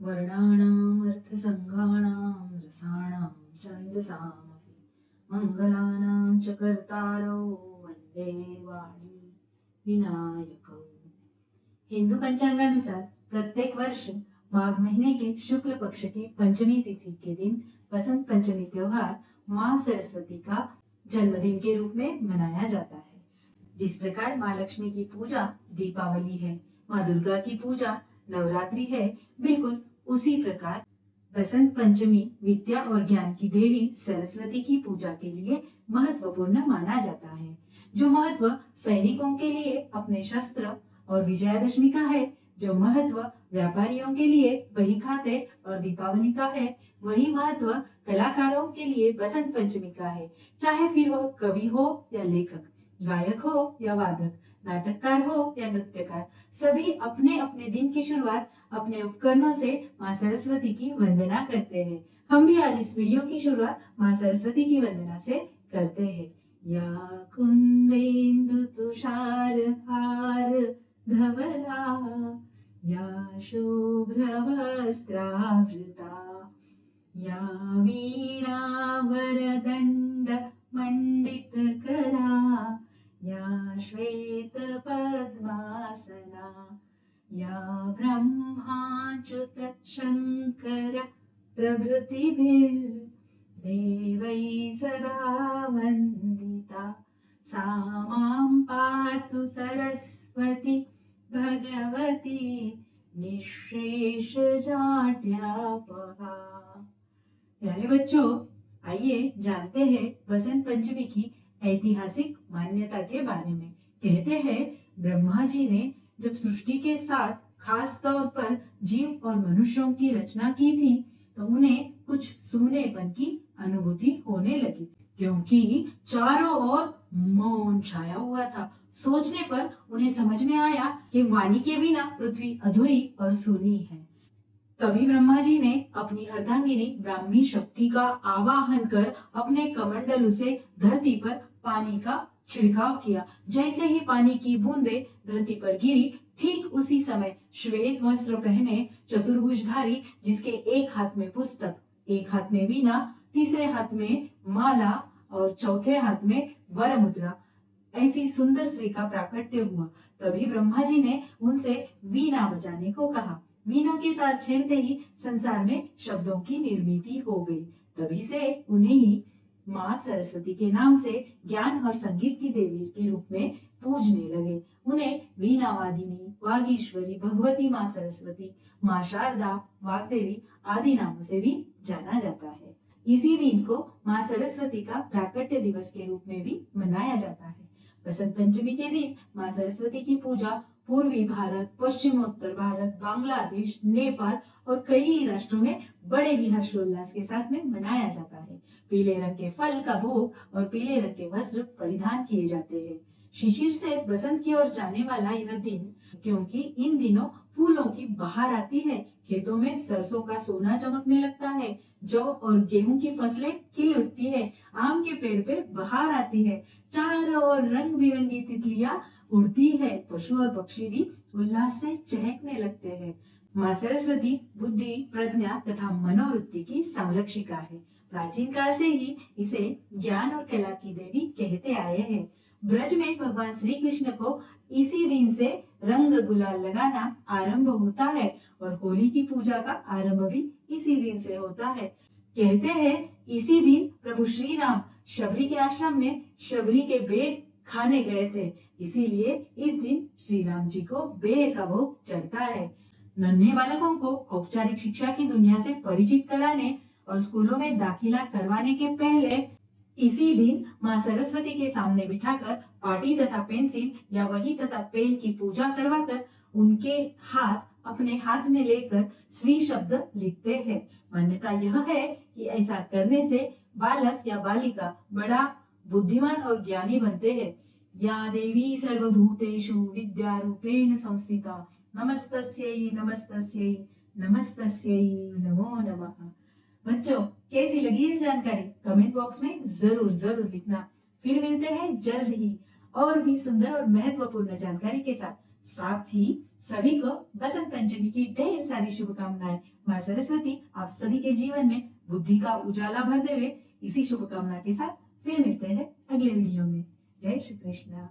वर्णानाम् अर्थसङ्घानां रसाणां छन्दसामपि मङ्गलानां च कर्तारौ वन्दे वाणी विनायकौ। हिंदू पंचांगानुसार प्रत्येक वर्ष माघ महीने के शुक्ल पक्ष की पंचमी तिथि के दिन बसंत पंचमी त्योहार माँ सरस्वती का जन्मदिन के रूप में मनाया जाता है। जिस प्रकार माँ लक्ष्मी की पूजा दीपावली है, माँ दुर्गा की पूजा नवरात्रि है, बिल्कुल उसी प्रकार बसंत पंचमी विद्या और ज्ञान की देवी सरस्वती की पूजा के लिए महत्वपूर्ण माना जाता है। जो महत्व सैनिकों के लिए अपने शस्त्र और विजयादशमी का है, जो महत्व व्यापारियों के लिए बही खाते और दीपावली का है, वही महत्व कलाकारों के लिए बसंत पंचमी का है। चाहे फिर वह कवि हो या लेखक, गायक हो या वादक, नाटककार हो या नृत्यकार, सभी अपने अपने दिन की शुरुआत अपने उपकरणों से माँ सरस्वती की वंदना करते हैं। हम भी आज इस वीडियो की शुरुआत माँ सरस्वती की वंदना से करते हैं। या कुंदेन्दु तुषार हार धवला, या शुभ्रवस्त्रावृता, या वीणा वरदण्ड मंडितकरा, या श्वेत पद्मासना, या ब्रह्माच्युत शंकर प्रभृतिभिर्देवैः सदा वन्दिता, सा मां पातु सरस्वती भगवती निःशेषजाड्यापहा। प्यारे बच्चों, आइए जानते हैं बसंत पंचमी की ऐतिहासिक मान्यता के बारे में। कहते हैं ब्रह्मा जी ने जब सृष्टि के साथ खास तौर पर जीव और मनुष्यों की रचना की थी तो उन्हें कुछ सूनेपन की अनुभूति होने लगी, क्योंकि चारों ओर मौन छाया हुआ था। सोचने पर उन्हें समझ में आया कि वाणी के बिना पृथ्वी अधूरी और सूनी है। तभी ब्रह्मा जी ने अपनी अर्धांगिनी ब्राह्मी शक्ति का आवाहन कर अपने कमंडलू से धरती पर पानी का छिड़काव किया। जैसे ही पानी की बूंदें धरती पर गिरी, ठीक उसी समय श्वेत वस्त्र पहने चतुर्भुजधारी, जिसके एक हाथ में पुस्तक, एक हाथ में वीणा, तीसरे हाथ में माला और चौथे हाथ में वर मुद्रा, ऐसी सुंदर स्त्री का प्राकट्य हुआ। तभी ब्रह्मा जी ने उनसे वीणा बजाने को कहा। वीणा के तार छेड़ते ही संसार में शब्दों की निर्मिति हो गई। तभी से उन्हें ही माँ सरस्वती के नाम से ज्ञान और संगीत की देवी के रूप में पूजने लगे। उन्हें वीणा वादिनी, वागीश्वरी, भगवती माँ सरस्वती, माँ शारदा, वाग्देवी आदि नामों से भी जाना जाता है। इसी दिन को माँ सरस्वती का प्राकट्य दिवस के रूप में भी मनाया जाता है। बसंत पंचमी के दिन माँ सरस्वती की पूजा पूर्वी भारत, पश्चिमोत्तर भारत, बांग्लादेश, नेपाल और कई राष्ट्रों में बड़े ही हर्षोल्लास के साथ में मनाया जाता है। पीले रंग के फल का भोग और पीले रंग के वस्त्र परिधान किए जाते हैं। शिशिर से बसंत की ओर जाने वाला यह दिन, क्योंकि इन दिनों फूलों की बहार आती है, खेतों में सरसों का सोना चमकने लगता है, जौ और गेहूं की फसलें खिल उठती है, आम के पेड़ पे बहार आती है, चारों ओर रंग बिरंगी तितलियां उड़ती है, पशु और पक्षी भी उल्लास से चहकने लगते हैं। माँ सरस्वती बुद्धि, प्रज्ञा तथा मनोवृत्ति की संरक्षिका है। प्राचीन काल से ही इसे ज्ञान और कला की देवी कहते आए हैं। ब्रज में भगवान श्री कृष्ण को इसी दिन से रंग गुलाल लगाना आरंभ होता है और होली की पूजा का आरंभ भी इसी दिन से होता है। कहते हैं इसी दिन प्रभु श्री राम शबरी के आश्रम में शबरी के बेर खाने गए थे, इसीलिए इस दिन श्री राम जी को बेर का भोग चढ़ता है। नन्हे बालकों को औपचारिक शिक्षा की दुनिया से परिचित कराने और स्कूलों में दाखिला करवाने के पहले इसी दिन माँ सरस्वती के सामने बिठाकर पाटी तथा पेंसिल या वही तथा पेन की पूजा करवाकर उनके हाथ अपने हाथ में लेकर श्री शब्द लिखते हैं। मान्यता यह है कि ऐसा करने से बालक या बालिका बड़ा बुद्धिमान और ज्ञानी बनते हैं। या देवी सर्वभूतेषु विद्यारूपेण संस्थिता, नमस्तस्यै नमस्तस्यै नमस्तस्यै नमो नमः। बच्चों, कैसी लगी ये जानकारी कमेंट बॉक्स में जरूर जरूर लिखना। फिर मिलते हैं जल्द ही और भी सुंदर और महत्वपूर्ण जानकारी के साथ ही सभी को बसंत पंचमी की ढेर सारी शुभकामनाएं। माँ सरस्वती आप सभी के जीवन में बुद्धि का उजाला भर देवे। इसी शुभकामना के साथ फिर मिलते हैं अगले वीडियो में। जय श्री कृष्ण।